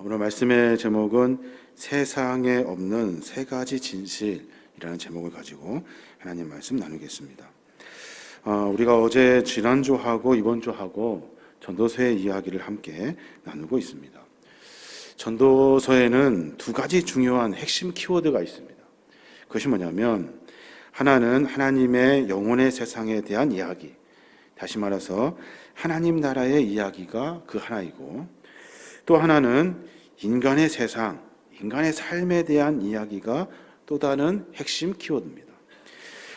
오늘 말씀의 제목은 세상에 없는 세 가지 진실이라는 제목을 가지고 하나님 말씀 나누겠습니다. 우리가 어제 지난주하고 이번주하고 전도서의 이야기를 함께 나누고 있습니다. 전도서에는 두 가지 중요한 핵심 키워드가 있습니다. 그것이 뭐냐면 하나는 하나님의 영혼의 세상에 대한 이야기, 다시 말해서 하나님 나라의 이야기가 그 하나이고, 또 하나는 인간의 세상, 인간의 삶에 대한 이야기가 또 다른 핵심 키워드입니다.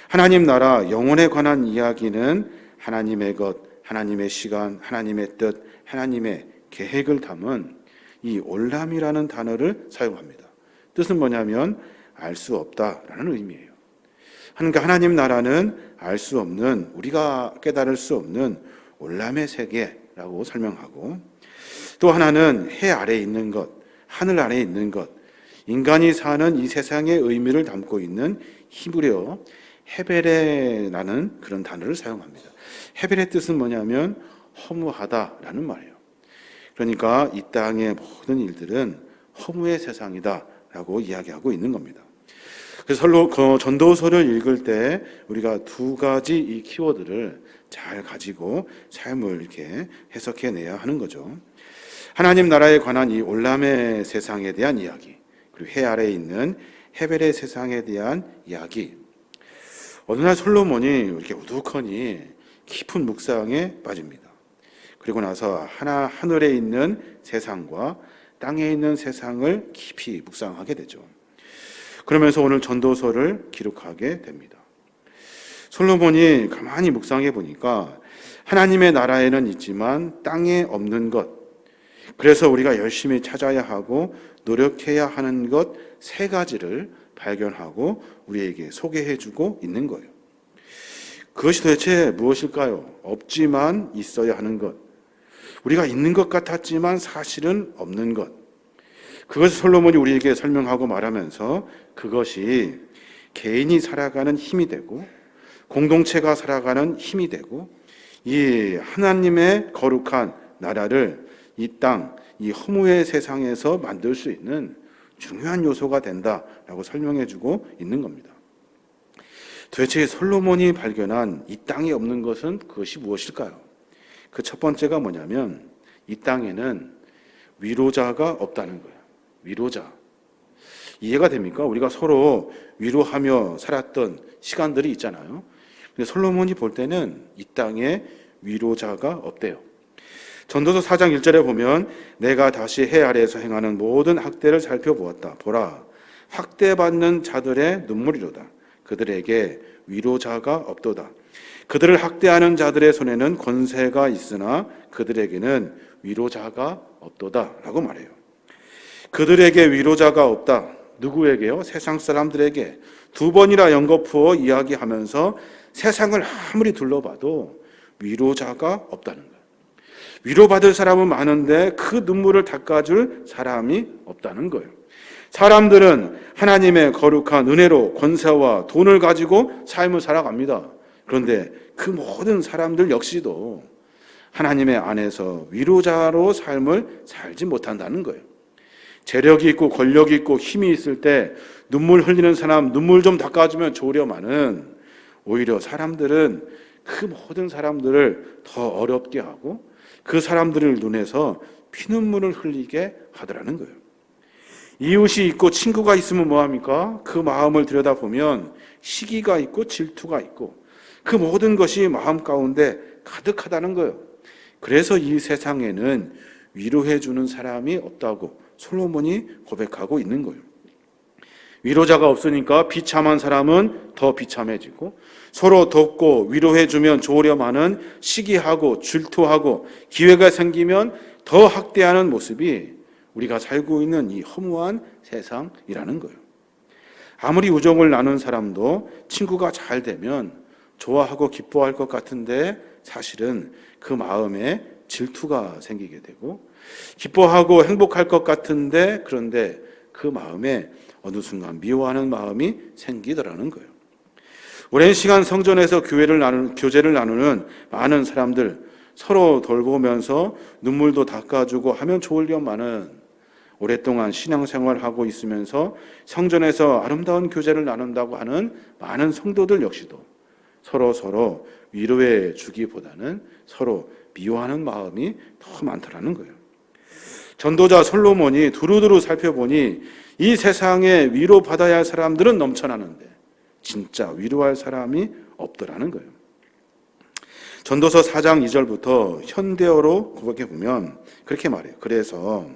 하나님 나라, 영혼에 관한 이야기는 하나님의 것, 하나님의 시간, 하나님의 뜻, 하나님의 계획을 담은 이 올람이라는 단어를 사용합니다. 뜻은 뭐냐면 알 수 없다라는 의미예요. 그러니까 하나님 나라는 알 수 없는, 우리가 깨달을 수 없는 올람의 세계라고 설명하고, 또 하나는 해 아래에 있는 것, 하늘 아래에 있는 것, 인간이 사는 이 세상의 의미를 담고 있는 히브리어 헤베레라는 그런 단어를 사용합니다. 헤베레 뜻은 뭐냐면 허무하다라는 말이에요. 그러니까 이 땅의 모든 일들은 허무의 세상이다라고 이야기하고 있는 겁니다. 그래서 전도서를 읽을 때 우리가 두 가지 이 키워드를 잘 가지고 삶을 이렇게 해석해내야 하는 거죠. 하나님 나라에 관한 이 올람의 세상에 대한 이야기, 그리고 해 아래에 있는 헤벨의 세상에 대한 이야기. 어느 날 솔로몬이 이렇게 우두커니 깊은 묵상에 빠집니다. 그리고 나서 하늘에 있는 세상과 땅에 있는 세상을 깊이 묵상하게 되죠. 그러면서 오늘 전도서를 기록하게 됩니다. 솔로몬이 가만히 묵상해 보니까 하나님의 나라에는 있지만 땅에 없는 것, 그래서 우리가 열심히 찾아야 하고 노력해야 하는 것 세 가지를 발견하고 우리에게 소개해 주고 있는 거예요. 그것이 도대체 무엇일까요? 없지만 있어야 하는 것, 우리가 있는 것 같았지만 사실은 없는 것, 그것을 솔로몬이 우리에게 설명하고 말하면서 그것이 개인이 살아가는 힘이 되고 공동체가 살아가는 힘이 되고 이 하나님의 거룩한 나라를 이 땅, 이 허무의 세상에서 만들 수 있는 중요한 요소가 된다라고 설명해주고 있는 겁니다. 도대체 솔로몬이 발견한 이 땅에 없는 것은 그것이 무엇일까요? 그 첫 번째가 뭐냐면 이 땅에는 위로자가 없다는 거예요. 위로자. 이해가 됩니까? 우리가 서로 위로하며 살았던 시간들이 있잖아요. 근데 솔로몬이 볼 때는 이 땅에 위로자가 없대요. 전도서 4장 1절에 보면 내가 다시 해 아래에서 행하는 모든 학대를 살펴보았다. 보라, 학대받는 자들의 눈물이로다. 그들에게 위로자가 없도다. 그들을 학대하는 자들의 손에는 권세가 있으나 그들에게는 위로자가 없도다 라고 말해요. 그들에게 위로자가 없다. 누구에게요? 세상 사람들에게. 두 번이나 연거푸어 이야기하면서 세상을 아무리 둘러봐도 위로자가 없다는 거예요. 위로받을 사람은 많은데 그 눈물을 닦아줄 사람이 없다는 거예요. 사람들은 하나님의 거룩한 은혜로 권세와 돈을 가지고 삶을 살아갑니다. 그런데 그 모든 사람들 역시도 하나님의 안에서 위로자로 삶을 살지 못한다는 거예요. 재력이 있고 권력이 있고 힘이 있을 때 눈물 흘리는 사람 눈물 좀 닦아주면 좋으려마는 오히려 사람들은 그 모든 사람들을 더 어렵게 하고 그 사람들을 눈에서 피눈물을 흘리게 하더라는 거예요. 이웃이 있고 친구가 있으면 뭐합니까? 그 마음을 들여다보면 시기가 있고 질투가 있고 그 모든 것이 마음 가운데 가득하다는 거예요. 그래서 이 세상에는 위로해 주는 사람이 없다고 솔로몬이 고백하고 있는 거예요. 위로자가 없으니까 비참한 사람은 더 비참해지고 서로 돕고 위로해 주면 좋으려마는 시기하고 질투하고 기회가 생기면 더 학대하는 모습이 우리가 살고 있는 이 허무한 세상이라는 거예요. 아무리 우정을 나눈 사람도 친구가 잘 되면 좋아하고 기뻐할 것 같은데 사실은 그 마음에 질투가 생기게 되고 기뻐하고 행복할 것 같은데 그런데 그 마음에 어느 순간 미워하는 마음이 생기더라는 거예요. 오랜 시간 성전에서 교제를 나누는 많은 사람들 서로 돌보면서 눈물도 닦아주고 하면 좋으련마는 오랫동안 신앙생활하고 있으면서 성전에서 아름다운 교제를 나눈다고 하는 많은 성도들 역시도 서로 위로해 주기보다는 서로 미워하는 마음이 더 많더라는 거예요. 전도자 솔로몬이 두루두루 살펴보니 이 세상에 위로받아야 할 사람들은 넘쳐나는데 진짜 위로할 사람이 없더라는 거예요. 전도서 4장 2절부터 현대어로 고백해 보면 그렇게 말해요. 그래서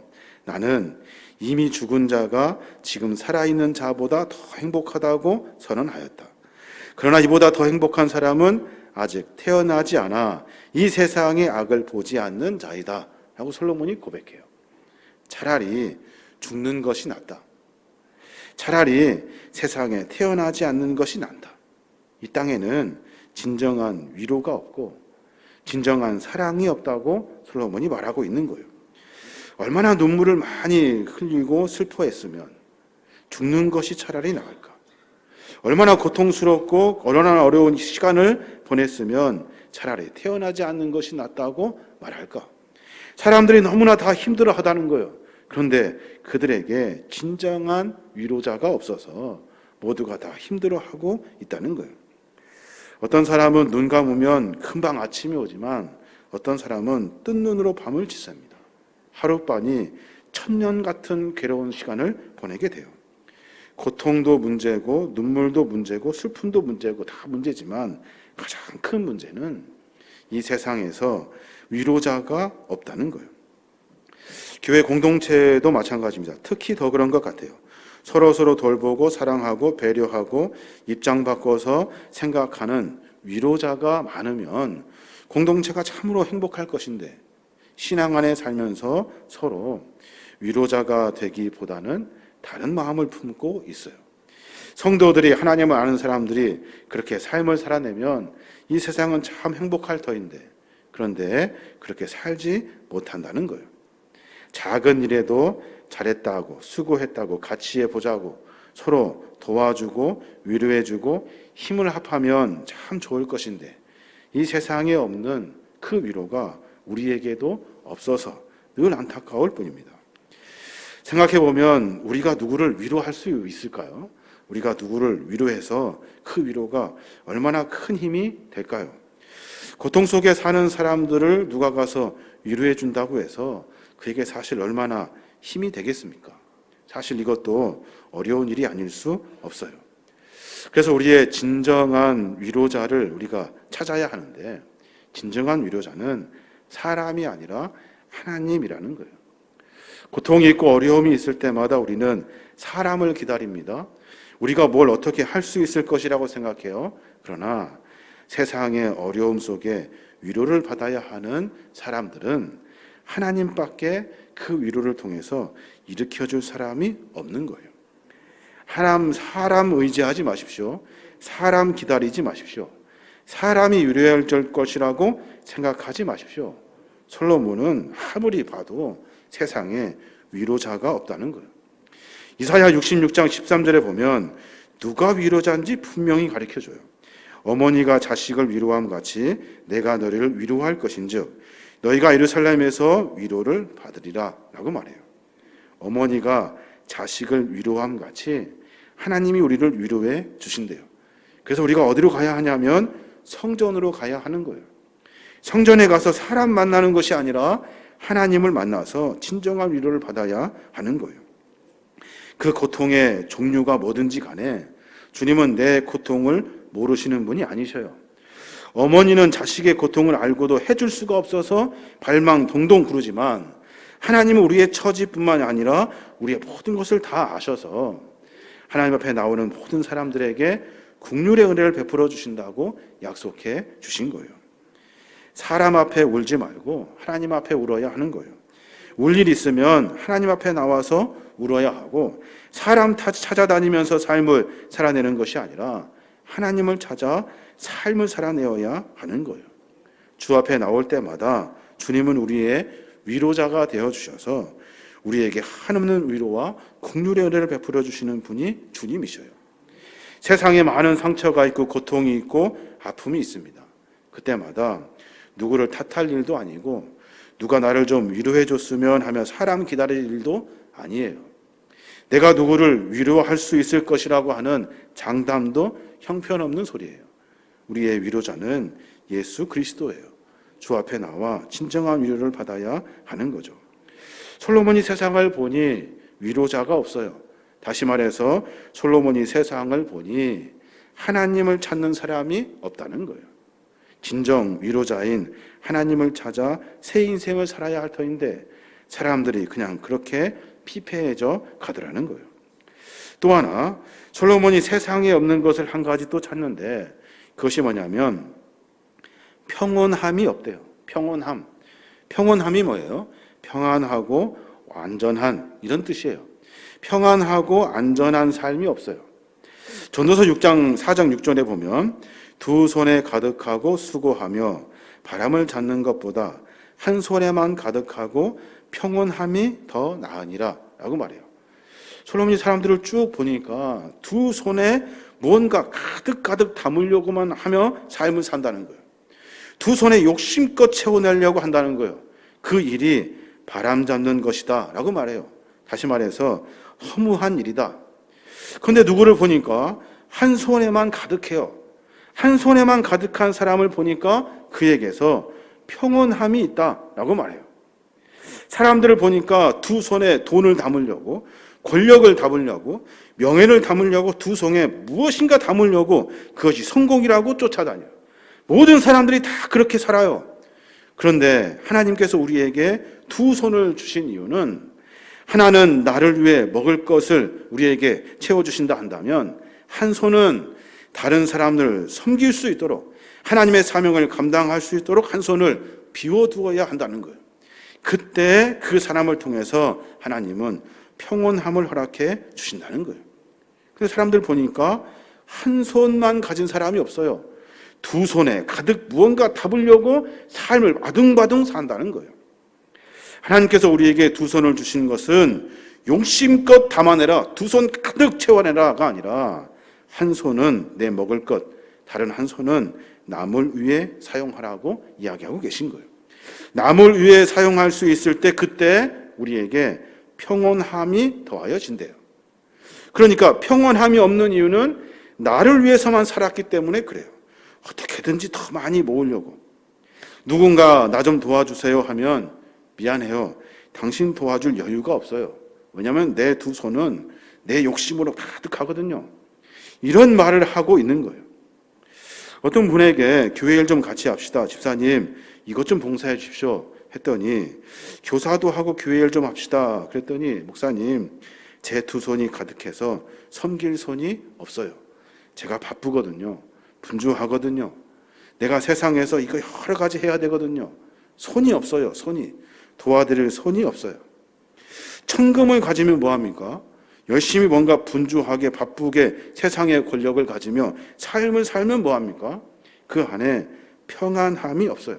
나는 이미 죽은 자가 지금 살아있는 자보다 더 행복하다고 선언하였다. 그러나 이보다 더 행복한 사람은 아직 태어나지 않아 이 세상의 악을 보지 않는 자이다 라고 솔로몬이 고백해요. 차라리 죽는 것이 낫다. 차라리 세상에 태어나지 않는 것이 낫다. 이 땅에는 진정한 위로가 없고 진정한 사랑이 없다고 솔로몬이 말하고 있는 거예요. 얼마나 눈물을 많이 흘리고 슬퍼했으면 죽는 것이 차라리 나을까? 얼마나 고통스럽고 얼마나 어려운 시간을 보냈으면 차라리 태어나지 않는 것이 낫다고 말할까? 사람들이 너무나 다 힘들어하다는 거예요. 그런데 그들에게 진정한 위로자가 없어서 모두가 다 힘들어하고 있다는 거예요. 어떤 사람은 눈 감으면 금방 아침이 오지만 어떤 사람은 뜬 눈으로 밤을 지새웁니다. 하룻밤이 천년 같은 괴로운 시간을 보내게 돼요. 고통도 문제고 눈물도 문제고 슬픔도 문제고 다 문제지만 가장 큰 문제는 이 세상에서 위로자가 없다는 거예요. 교회 공동체도 마찬가지입니다. 특히 더 그런 것 같아요. 서로 돌보고 사랑하고 배려하고 입장 바꿔서 생각하는 위로자가 많으면 공동체가 참으로 행복할 것인데 신앙 안에 살면서 서로 위로자가 되기보다는 다른 마음을 품고 있어요. 성도들이 하나님을 아는 사람들이 그렇게 삶을 살아내면 이 세상은 참 행복할 터인데 그런데 그렇게 살지 못한다는 거예요. 작은 일에도 잘했다고 수고했다고 같이 해보자고 서로 도와주고 위로해주고 힘을 합하면 참 좋을 것인데 이 세상에 없는 그 위로가 우리에게도 없어서 늘 안타까울 뿐입니다. 생각해보면 우리가 누구를 위로할 수 있을까요? 우리가 누구를 위로해서 그 위로가 얼마나 큰 힘이 될까요? 고통 속에 사는 사람들을 누가 가서 위로해 준다고 해서 그에게 사실 얼마나 힘이 되겠습니까? 사실 이것도 어려운 일이 아닐 수 없어요. 그래서 우리의 진정한 위로자를 우리가 찾아야 하는데 진정한 위로자는 사람이 아니라 하나님이라는 거예요. 고통이 있고 어려움이 있을 때마다 우리는 사람을 기다립니다. 우리가 뭘 어떻게 할 수 있을 것이라고 생각해요. 그러나 세상의 어려움 속에 위로를 받아야 하는 사람들은 하나님밖에 그 위로를 통해서 일으켜줄 사람이 없는 거예요. 사람 의지하지 마십시오. 사람 기다리지 마십시오. 사람이 위로할 것이라고 생각하지 마십시오. 솔로몬은 아무리 봐도 세상에 위로자가 없다는 거예요. 이사야 66장 13절에 보면 누가 위로자인지 분명히 가르쳐줘요. 어머니가 자식을 위로함 같이 내가 너희를 위로할 것인즉 너희가 예루살렘에서 위로를 받으리라 라고 말해요. 어머니가 자식을 위로함 같이 하나님이 우리를 위로해 주신대요. 그래서 우리가 어디로 가야 하냐면 성전으로 가야 하는 거예요. 성전에 가서 사람 만나는 것이 아니라 하나님을 만나서 진정한 위로를 받아야 하는 거예요. 그 고통의 종류가 뭐든지 간에 주님은 내 고통을 모르시는 분이 아니셔요. 어머니는 자식의 고통을 알고도 해줄 수가 없어서 발망 동동 구르지만 하나님은 우리의 처지뿐만 아니라 우리의 모든 것을 다 아셔서 하나님 앞에 나오는 모든 사람들에게 긍휼의 은혜를 베풀어 주신다고 약속해 주신 거예요. 사람 앞에 울지 말고 하나님 앞에 울어야 하는 거예요. 울 일 있으면 하나님 앞에 나와서 울어야 하고 사람 찾아다니면서 삶을 살아내는 것이 아니라 하나님을 찾아 삶을 살아내어야 하는 거예요. 주 앞에 나올 때마다 주님은 우리의 위로자가 되어주셔서 우리에게 한없는 위로와 긍휼의 은혜를 베풀어 주시는 분이 주님이셔요. 세상에 많은 상처가 있고 고통이 있고 아픔이 있습니다. 그때마다 누구를 탓할 일도 아니고 누가 나를 좀 위로해 줬으면 하며 사람 기다릴 일도 아니에요. 내가 누구를 위로할 수 있을 것이라고 하는 장담도 형편없는 소리예요. 우리의 위로자는 예수 그리스도예요. 주 앞에 나와 진정한 위로를 받아야 하는 거죠. 솔로몬이 세상을 보니 위로자가 없어요. 다시 말해서 솔로몬이 세상을 보니 하나님을 찾는 사람이 없다는 거예요. 진정 위로자인 하나님을 찾아 새 인생을 살아야 할 터인데 사람들이 그냥 그렇게 피폐해져 가더라는 거예요. 또 하나 솔로몬이 세상에 없는 것을 한 가지 또 찾는데 그것이 뭐냐면 평온함이 없대요. 평온함. 평온함이 뭐예요? 평안하고 안전한 이런 뜻이에요. 평안하고 안전한 삶이 없어요. 전도서 6장 4장 6절에 보면 두 손에 가득하고 수고하며 바람을 잡는 것보다 한 손에만 가득하고 평온함이 더 나으니라 라고 말해요. 솔로몬이 사람들을 쭉 보니까 두 손에 뭔가 가득가득 담으려고만 하며 삶을 산다는 거예요. 두 손에 욕심껏 채워내려고 한다는 거예요. 그 일이 바람 잡는 것이다 라고 말해요. 다시 말해서 허무한 일이다. 그런데 누구를 보니까 한 손에만 가득해요. 한 손에만 가득한 사람을 보니까 그에게서 평온함이 있다라고 말해요. 사람들을 보니까 두 손에 돈을 담으려고, 권력을 담으려고, 명예를 담으려고 두 손에 무엇인가 담으려고 그것이 성공이라고 쫓아다녀요. 모든 사람들이 다 그렇게 살아요. 그런데 하나님께서 우리에게 두 손을 주신 이유는 하나는 나를 위해 먹을 것을 우리에게 채워주신다 한다면 한 손은 다른 사람을 섬길 수 있도록 하나님의 사명을 감당할 수 있도록 한 손을 비워두어야 한다는 거예요. 그때 그 사람을 통해서 하나님은 평온함을 허락해 주신다는 거예요. 그래서 사람들 보니까 한 손만 가진 사람이 없어요. 두 손에 가득 무언가 담으려고 삶을 아둥바둥 산다는 거예요. 하나님께서 우리에게 두 손을 주신 것은 욕심껏 담아내라, 두 손 가득 채워내라가 아니라 한 손은 내 먹을 것, 다른 한 손은 남을 위해 사용하라고 이야기하고 계신 거예요. 남을 위해 사용할 수 있을 때 그때 우리에게 평온함이 더하여진대요. 그러니까 평온함이 없는 이유는 나를 위해서만 살았기 때문에 그래요. 어떻게든지 더 많이 모으려고. 누군가 나 좀 도와주세요 하면 미안해요. 당신 도와줄 여유가 없어요. 왜냐하면 내 두 손은 내 욕심으로 가득하거든요. 이런 말을 하고 있는 거예요. 어떤 분에게 교회 일 좀 같이 합시다. 집사님 이것 좀 봉사해 주십시오 했더니 교사도 하고 교회 일 좀 합시다. 그랬더니 목사님 제 두 손이 가득해서 섬길 손이 없어요. 제가 바쁘거든요. 분주하거든요. 내가 세상에서 이거 여러 가지 해야 되거든요. 손이 없어요. 손이. 도와드릴 손이 없어요. 천금을 가지면 뭐합니까? 열심히 뭔가 분주하게 바쁘게 세상의 권력을 가지며 삶을 살면 뭐합니까? 그 안에 평안함이 없어요.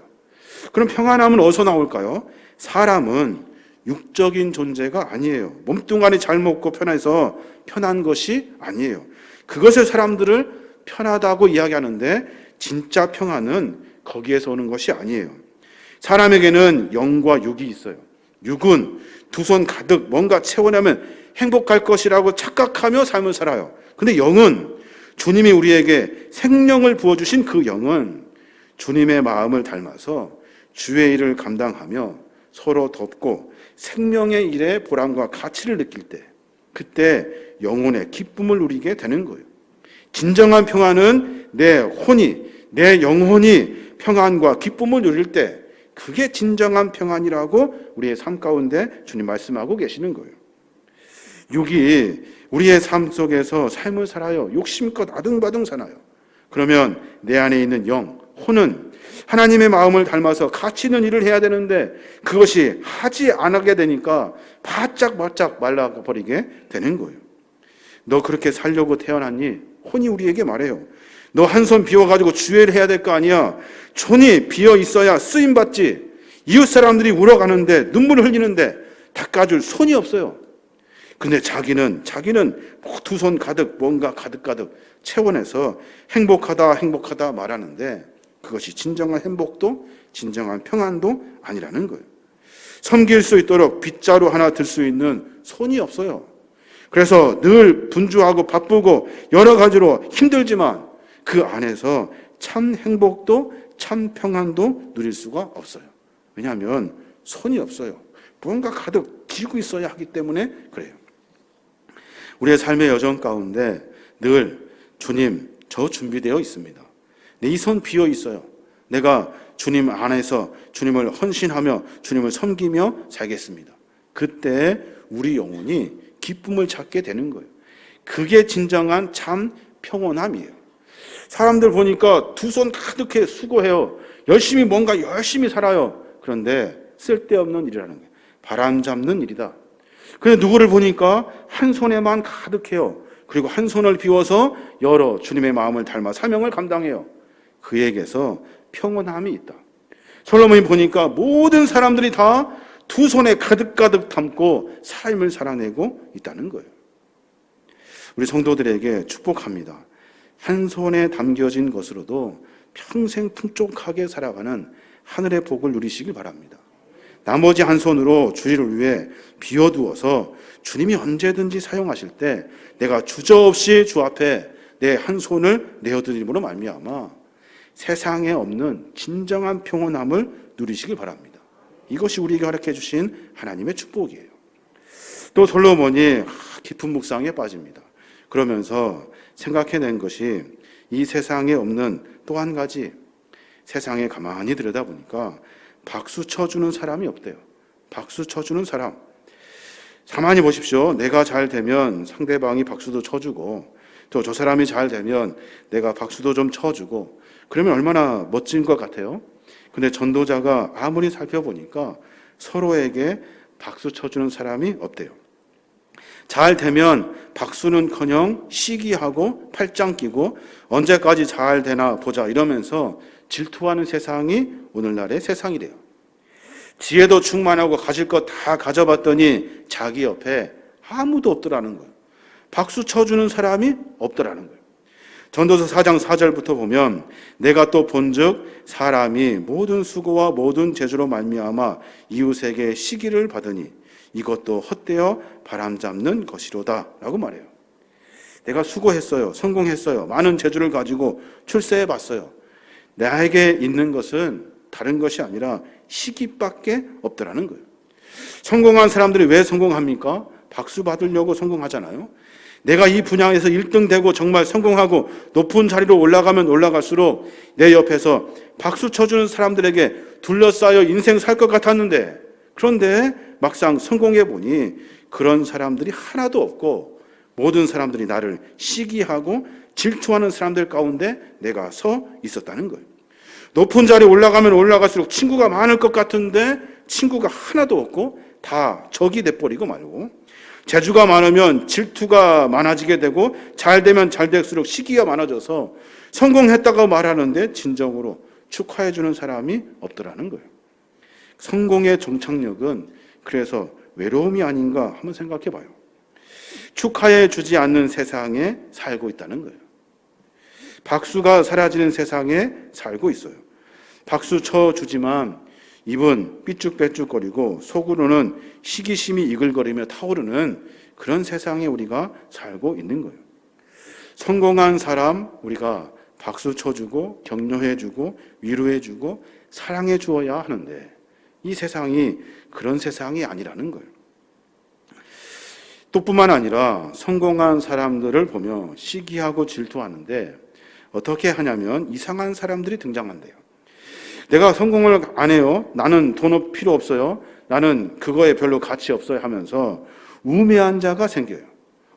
그럼 평안함은 어디서 나올까요? 사람은 육적인 존재가 아니에요. 몸뚱아리 잘 먹고 편해서 편한 것이 아니에요. 그것을 사람들을 편하다고 이야기하는데 진짜 평안은 거기에서 오는 것이 아니에요. 사람에게는 영과 육이 있어요. 육은 두 손 가득 뭔가 채워내면 행복할 것이라고 착각하며 삶을 살아요. 근데 영은 주님이 우리에게 생명을 부어주신 그 영은 주님의 마음을 닮아서 주의 일을 감당하며 서로 돕고 생명의 일에 보람과 가치를 느낄 때 그때 영혼의 기쁨을 누리게 되는 거예요. 진정한 평안은 내 혼이, 내 영혼이 평안과 기쁨을 누릴 때 그게 진정한 평안이라고 우리의 삶 가운데 주님 말씀하고 계시는 거예요. 육이 우리의 삶 속에서 삶을 살아요. 욕심껏 아등바등 사나요. 그러면 내 안에 있는 영, 혼은 하나님의 마음을 닮아서 가치 있는 일을 해야 되는데 그것이 하지 않게 되니까 바짝 말라버리게 되는 거예요. 너 그렇게 살려고 태어났니? 혼이 우리에게 말해요. 너 한 손 비워가지고 주의를 해야 될 거 아니야. 손이 비어 있어야 쓰임받지. 이웃 사람들이 울어가는데 눈물을 흘리는데 닦아줄 손이 없어요. 근데 자기는 두 손 가득 뭔가 가득 채워내서 행복하다 말하는데 그것이 진정한 행복도 진정한 평안도 아니라는 거예요. 섬길 수 있도록 빗자루 하나 들 수 있는 손이 없어요. 그래서 늘 분주하고 바쁘고 여러 가지로 힘들지만 그 안에서 참 행복도 참 평안도 누릴 수가 없어요. 왜냐하면 손이 없어요. 뭔가 가득 쥐고 있어야 하기 때문에 그래요. 우리의 삶의 여정 가운데 늘 주님, 저 준비되어 있습니다. 내 이 손 비어 있어요. 내가 주님 안에서 주님을 헌신하며 주님을 섬기며 살겠습니다. 그때 우리 영혼이 기쁨을 찾게 되는 거예요. 그게 진정한 참 평온함이에요. 사람들 보니까 두 손 가득해 수고해요. 뭔가 열심히 살아요. 그런데 쓸데없는 일이라는 거예요. 바람 잡는 일이다. 근데 누구를 보니까 한 손에만 가득해요. 그리고 한 손을 비워서 열어 주님의 마음을 닮아 사명을 감당해요. 그에게서 평온함이 있다. 솔로몬이 보니까 모든 사람들이 다 두 손에 가득가득 담고 삶을 살아내고 있다는 거예요. 우리 성도들에게 축복합니다. 한 손에 담겨진 것으로도 평생 풍족하게 살아가는 하늘의 복을 누리시길 바랍니다. 나머지 한 손으로 주의를 위해 비워두어서 주님이 언제든지 사용하실 때 내가 주저없이 주 앞에 내 한 손을 내어드림으로 말미암아 세상에 없는 진정한 평온함을 누리시길 바랍니다. 이것이 우리에게 허락해 주신 하나님의 축복이에요. 또 솔로몬이 깊은 묵상에 빠집니다. 그러면서 생각해낸 것이 이 세상에 없는 또 한 가지, 세상에 가만히 들여다보니까 박수 쳐주는 사람이 없대요. 박수 쳐주는 사람. 가만히 보십시오. 내가 잘 되면 상대방이 박수도 쳐주고 또 저 사람이 잘 되면 내가 박수도 좀 쳐주고 그러면 얼마나 멋진 것 같아요. 근데 전도자가 아무리 살펴보니까 서로에게 박수 쳐주는 사람이 없대요. 잘 되면 박수는커녕 시기하고 팔짱 끼고 언제까지 잘 되나 보자 이러면서 질투하는 세상이 오늘날의 세상이래요. 지혜도 충만하고 가질 것 다 가져봤더니 자기 옆에 아무도 없더라는 거예요. 박수 쳐주는 사람이 없더라는 거예요. 전도서 4장 4절부터 보면 내가 또 본즉 사람이 모든 수고와 모든 재주로 말미암아 이웃에게 시기를 받으니 이것도 헛되어 바람잡는 것이로다 라고 말해요. 내가 수고했어요. 성공했어요. 많은 재주를 가지고 출세해봤어요. 나에게 있는 것은 다른 것이 아니라 시기밖에 없더라는 거예요. 성공한 사람들이 왜 성공합니까? 박수 받으려고 성공하잖아요. 내가 이 분야에서 1등 되고 정말 성공하고 높은 자리로 올라가면 올라갈수록 내 옆에서 박수 쳐주는 사람들에게 둘러싸여 인생 살 것 같았는데 그런데 막상 성공해 보니 그런 사람들이 하나도 없고 모든 사람들이 나를 시기하고 질투하는 사람들 가운데 내가 서 있었다는 거예요. 높은 자리에 올라가면 올라갈수록 친구가 많을 것 같은데 친구가 하나도 없고 다 적이 돼버리고 말고 재주가 많으면 질투가 많아지게 되고 잘 되면 잘 될수록 시기가 많아져서 성공했다고 말하는데 진정으로 축하해 주는 사람이 없더라는 거예요. 성공의 종착역은 그래서 외로움이 아닌가 한번 생각해 봐요. 축하해 주지 않는 세상에 살고 있다는 거예요. 박수가 사라지는 세상에 살고 있어요. 박수 쳐주지만 입은 삐쭉빼쭉거리고 속으로는 시기심이 이글거리며 타오르는 그런 세상에 우리가 살고 있는 거예요. 성공한 사람 우리가 박수 쳐주고 격려해주고 위로해주고 사랑해 주어야 하는데 이 세상이 그런 세상이 아니라는 거예요. 또 뿐만 아니라 성공한 사람들을 보며 시기하고 질투하는데 어떻게 하냐면 이상한 사람들이 등장한대요. 내가 성공을 안 해요. 나는 돈 필요 없어요. 나는 그거에 별로 가치 없어요 하면서 우매한 자가 생겨요.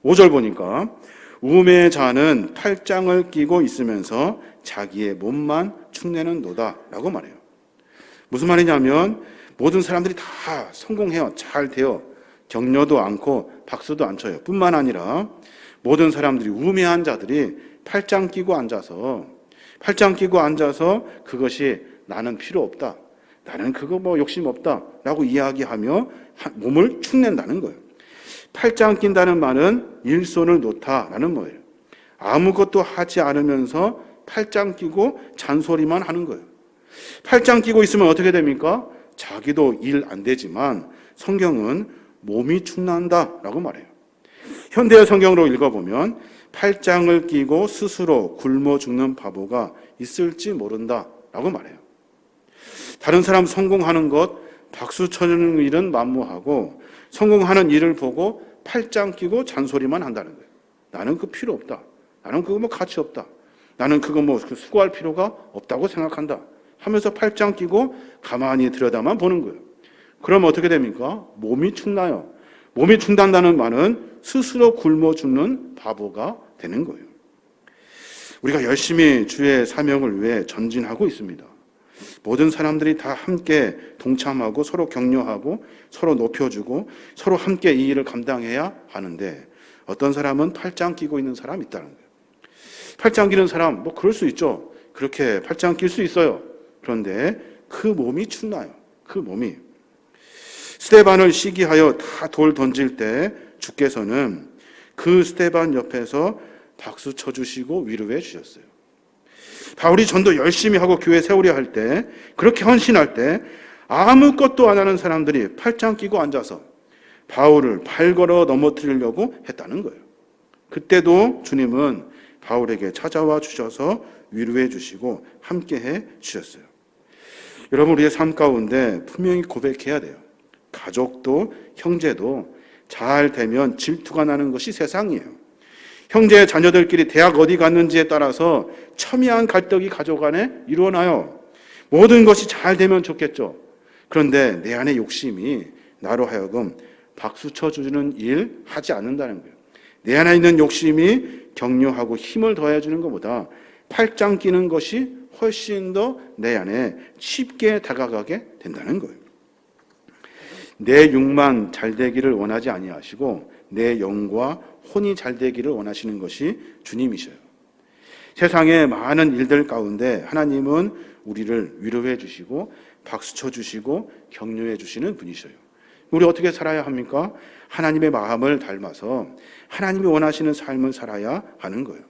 5절 보니까 우매자는 팔짱을 끼고 있으면서 자기의 몸만 축내는 노다라고 말해요. 무슨 말이냐면 모든 사람들이 다 성공해요. 잘 돼요. 격려도 않고 박수도 안 쳐요. 뿐만 아니라 모든 사람들이 우매한 자들이 팔짱 끼고 앉아서 그것이 나는 필요 없다. 나는 그거 욕심 없다. 라고 이야기하며 몸을 축낸다는 거예요. 팔짱 낀다는 말은 일손을 놓다라는 거예요. 아무것도 하지 않으면서 팔짱 끼고 잔소리만 하는 거예요. 팔짱 끼고 있으면 어떻게 됩니까? 자기도 일 안 되지만 성경은 몸이 축난다라고 말해요. 현대의 성경으로 읽어보면 팔짱을 끼고 스스로 굶어 죽는 바보가 있을지 모른다라고 말해요. 다른 사람 성공하는 것, 박수 쳐주는 일은 만무하고 성공하는 일을 보고 팔짱 끼고 잔소리만 한다는 거예요. 나는 그 필요 없다. 나는 그거 뭐 가치 없다. 나는 그거 뭐 수고할 필요가 없다고 생각한다. 하면서 팔짱 끼고 가만히 들여다만 보는 거예요. 그럼 어떻게 됩니까? 몸이 축나요. 몸이 축난다는 말은 스스로 굶어 죽는 바보가 되는 거예요. 우리가 열심히 주의 사명을 위해 전진하고 있습니다. 모든 사람들이 다 함께 동참하고 서로 격려하고 서로 높여주고 서로 함께 이 일을 감당해야 하는데 어떤 사람은 팔짱 끼고 있는 사람이 있다는 거예요. 팔짱 끼는 사람 뭐 그럴 수 있죠. 그렇게 팔짱 낄 수 있어요. 그런데 그 몸이 축나요. 그 몸이. 스데반을 시기하여 다 돌 던질 때 주께서는 그 스데반 옆에서 박수 쳐주시고 위로해 주셨어요. 바울이 전도 열심히 하고 교회 세우려 할 때, 그렇게 헌신할 때 아무것도 안 하는 사람들이 팔짱 끼고 앉아서 바울을 발 걸어 넘어뜨리려고 했다는 거예요. 그때도 주님은 바울에게 찾아와 주셔서 위로해 주시고 함께해 주셨어요. 여러분, 우리의 삶 가운데 분명히 고백해야 돼요. 가족도 형제도 잘 되면 질투가 나는 것이 세상이에요. 형제 자녀들끼리 대학 어디 갔는지에 따라서 첨예한 갈등이 가족 안에 일어나요. 모든 것이 잘 되면 좋겠죠. 그런데 내 안의 욕심이 나로 하여금 박수 쳐주는 일 하지 않는다는 거예요. 내 안에 있는 욕심이 격려하고 힘을 더해주는 것보다 팔짱 끼는 것이 훨씬 더 내 안에 쉽게 다가가게 된다는 거예요. 내 육만 잘 되기를 원하지 아니하시고 내 영과 혼이 잘 되기를 원하시는 것이 주님이셔요. 세상의 많은 일들 가운데 하나님은 우리를 위로해 주시고 박수 쳐 주시고 격려해 주시는 분이셔요. 우리 어떻게 살아야 합니까? 하나님의 마음을 닮아서 하나님이 원하시는 삶을 살아야 하는 거예요.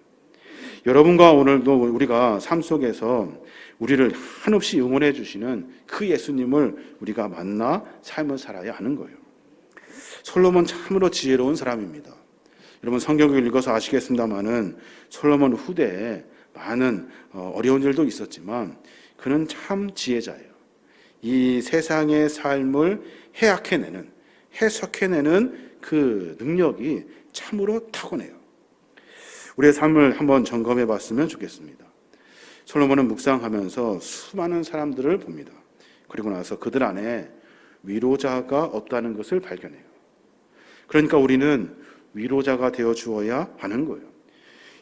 여러분과 오늘도 우리가 삶 속에서 우리를 한없이 응원해 주시는 그 예수님을 우리가 만나 삶을 살아야 하는 거예요. 솔로몬 참으로 지혜로운 사람입니다. 여러분 성경을 읽어서 아시겠습니다마는 솔로몬 후대에 많은 어려운 일도 있었지만 그는 참 지혜자예요. 이 세상의 삶을 해석해내는 그 능력이 참으로 타고나요. 우리의 삶을 한번 점검해 봤으면 좋겠습니다. 솔로몬은 묵상하면서 수많은 사람들을 봅니다. 그리고 나서 그들 안에 위로자가 없다는 것을 발견해요. 그러니까 우리는 위로자가 되어 주어야 하는 거예요.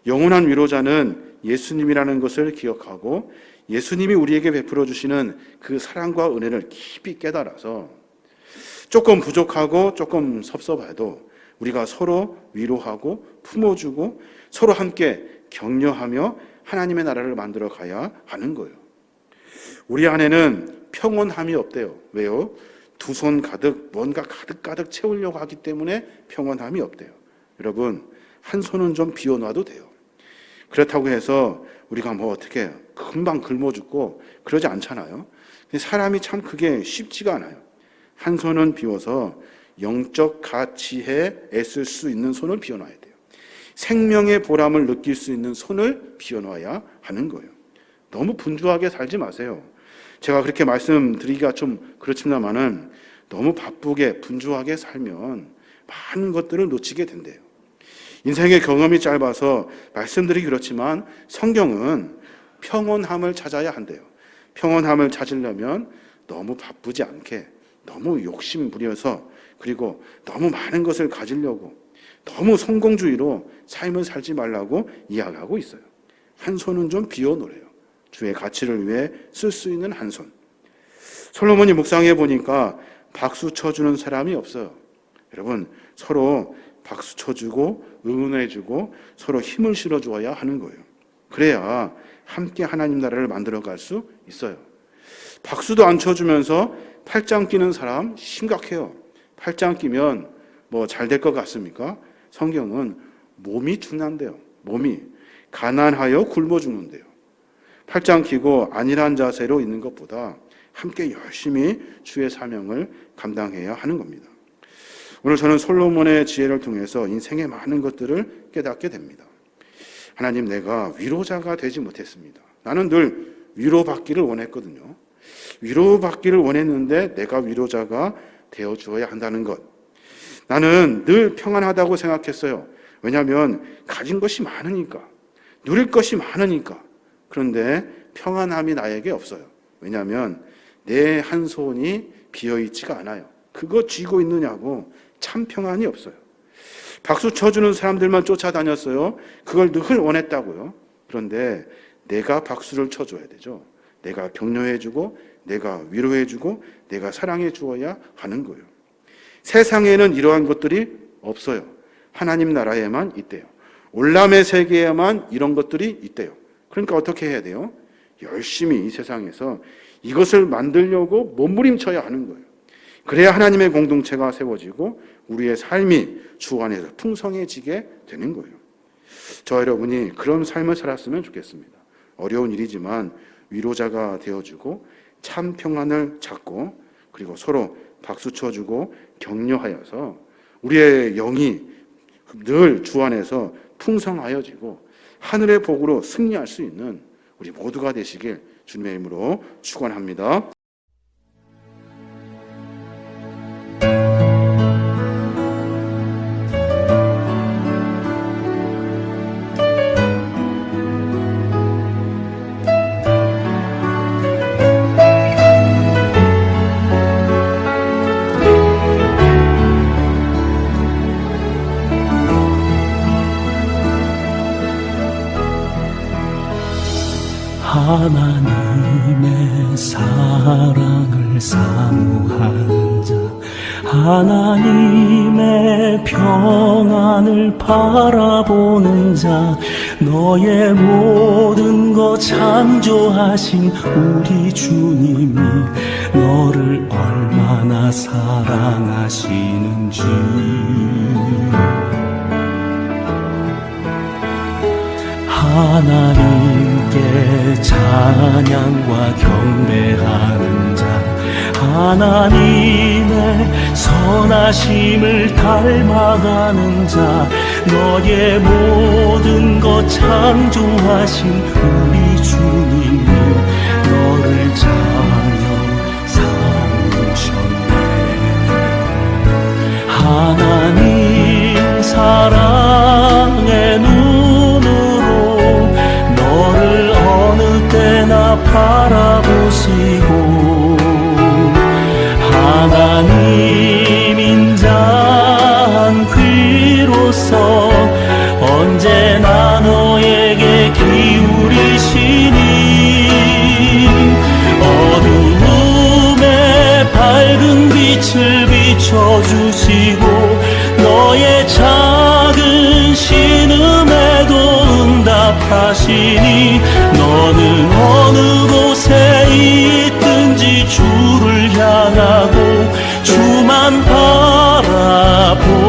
영원한 위로자는 예수님이라는 것을 기억하고 예수님이 우리에게 베풀어 주시는 그 사랑과 은혜를 깊이 깨달아서 조금 부족하고 조금 섭섭해도 우리가 서로 위로하고 품어주고 서로 함께 격려하며 하나님의 나라를 만들어 가야 하는 거예요. 우리 안에는 평온함이 없대요. 왜요? 두 손 가득 뭔가 가득 채우려고 하기 때문에 평온함이 없대요. 여러분, 한 손은 좀 비워놔도 돼요. 그렇다고 해서 우리가 뭐 어떻게 금방 굶어 죽고 그러지 않잖아요. 사람이 참 그게 쉽지가 않아요. 한 손은 비워서 영적 가치에 애쓸 수 있는 손을 비워놔야 돼요. 생명의 보람을 느낄 수 있는 손을 비워놔야 하는 거예요. 너무 분주하게 살지 마세요. 제가 그렇게 말씀드리기가 좀 그렇습니다만은 너무 바쁘게 분주하게 살면 많은 것들을 놓치게 된대요. 인생의 경험이 짧아서 말씀드리기 그렇지만 성경은 평온함을 찾아야 한대요. 평온함을 찾으려면 너무 바쁘지 않게, 너무 욕심 부려서, 그리고 너무 많은 것을 가지려고, 너무 성공주의로 삶을 살지 말라고 이야기하고 있어요. 한 손은 좀 비워놓으래요. 주의 가치를 위해 쓸 수 있는 한 손. 솔로몬이 묵상해 보니까 박수 쳐주는 사람이 없어요. 여러분, 서로 박수 쳐주고 응원해주고 서로 힘을 실어주어야 하는 거예요. 그래야 함께 하나님 나라를 만들어갈 수 있어요. 박수도 안 쳐주면서 팔짱 끼는 사람 심각해요. 팔짱 끼면 뭐 잘 될 것 같습니까? 성경은 몸이 죽는데요. 몸이 가난하여 굶어 죽는데요. 팔짱 끼고 안일한 자세로 있는 것보다 함께 열심히 주의 사명을 감당해야 하는 겁니다. 오늘 저는 솔로몬의 지혜를 통해서 인생의 많은 것들을 깨닫게 됩니다. 하나님, 내가 위로자가 되지 못했습니다. 나는 늘 위로받기를 원했거든요. 위로받기를 원했는데 내가 위로자가 되어 주어야 한다는 것. 나는 늘 평안하다고 생각했어요. 왜냐하면 가진 것이 많으니까, 누릴 것이 많으니까. 그런데 평안함이 나에게 없어요. 왜냐하면 내 한 손이 비어있지가 않아요. 그거 쥐고 있느냐고 참 평안이 없어요. 박수 쳐주는 사람들만 쫓아다녔어요. 그걸 늘 원했다고요. 그런데 내가 박수를 쳐줘야 되죠. 내가 격려해주고 내가 위로해주고 내가 사랑해 주어야 하는 거예요. 세상에는 이러한 것들이 없어요. 하나님 나라에만 있대요. 올람의 세계에만 이런 것들이 있대요. 그러니까 어떻게 해야 돼요? 열심히 이 세상에서 이것을 만들려고 몸부림쳐야 하는 거예요. 그래야 하나님의 공동체가 세워지고 우리의 삶이 주 안에서 풍성해지게 되는 거예요. 저 여러분이 그런 삶을 살았으면 좋겠습니다. 어려운 일이지만 위로자가 되어주고 참 평안을 찾고 그리고 서로 박수 쳐주고 격려하여서 우리의 영이 늘 주 안에서 풍성하여지고 하늘의 복으로 승리할 수 있는 우리 모두가 되시길 주님의 이름으로 축원합니다. 하나님의 사랑을 사모하는 자, 하나님의 평안을 바라보는 자, 너의 모든 것 창조하신 우리 주님이 너를 얼마나 사랑하시는지 하나님께 찬양과 경배하는 자, 하나님의 선하심을 닮아가는 자, 너의 모든 것 창조하신 우리 주님이 너를 찬양 삼으셨네. 하나님 사랑의 눈으로 너를 어느 때나 바라보시고 하나님 인자한 귀로서 언제나 너에게 기울이시니 어두움에 밝은 빛을 비춰주시고 너의 작은 신음에도 응답하시니 너는 어느 곳에 있든지 주를 향하고 주만 바라볼지라.